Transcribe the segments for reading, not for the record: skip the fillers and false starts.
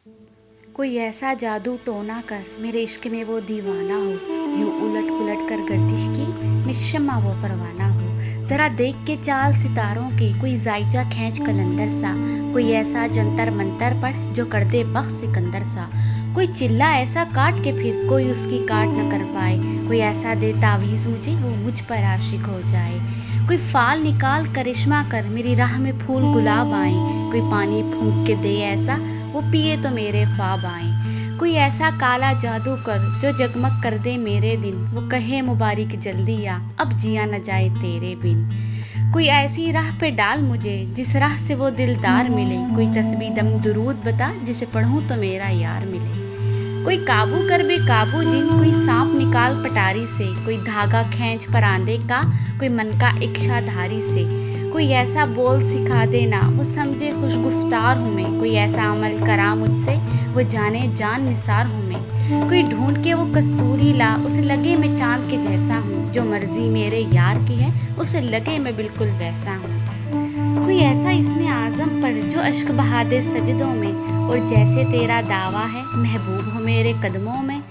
कोई ऐसा जादू टोना कर मेरे इश्क में वो दीवाना हो, यूं उलट पुलट कर गर्दिश की मैं शम्मा वो परवाना हो। जरा देख के चाल सितारों की, कोई जायचा खींच कलंदर सा, कोई ऐसा जंतर मंतर पढ़ जो कर दे बख्श सिकंदर सा। कोई चिल्ला ऐसा काट के फिर कोई उसकी काट न कर पाए, कोई ऐसा दे तावीज़ मुझे वो मुझ पर आशिक हो जाए। कोई फाल निकाल करिश्मा कर मेरी राह में फूल गुलाब आए, कोई पानी फूंक के दे ऐसा वो पिए तो मेरे ख्वाब आए। कोई ऐसा काला जादू कर जो जगमग कर दे मेरे दिन, वो कहे मुबारक जल्दी आ अब जिया न जाए तेरे बिन। कोई ऐसी राह पे डाल मुझे जिस राह से वो दिलदार मिले, कोई तस्बीह दम दुरूद बता जिसे पढ़ूं तो मेरा यार मिले। कोई काबू कर बेकाबू जिन, कोई सांप निकाल पटारी से, कोई धागा खींच परांदे का, कोई मन का इच्छाधारी से। कोई ऐसा बोल सिखा देना वो समझे खुश गुफ्तार हूँ मैं, कोई ऐसा अमल करा मुझसे वो जाने जान निसार हूँ मैं। कोई ढूंढ के वो कस्तूरी ला उसे लगे मैं चांद के जैसा हूँ, जो मर्जी मेरे यार की है उसे लगे मैं बिल्कुल वैसा हूँ। कोई ऐसा इसमें आज़म पढ़ जो अश्क बहा दे सजदों में, और जैसे तेरा दावा है महबूब हो मेरे कदमों में।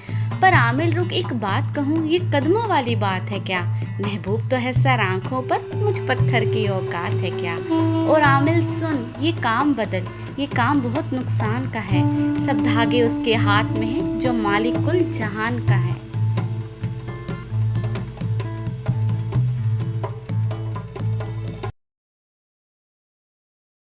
पर आमिल रुक एक बात कहूँ, ये कदमों वाली बात है क्या, महबूब तो है सर आँखों पर मुझ पत्थर की औकात है क्या। और आमिल सुन ये काम बदल, ये काम बहुत नुकसान का है, सब धागे उसके हाथ में है जो मालिक कुल जहान का है।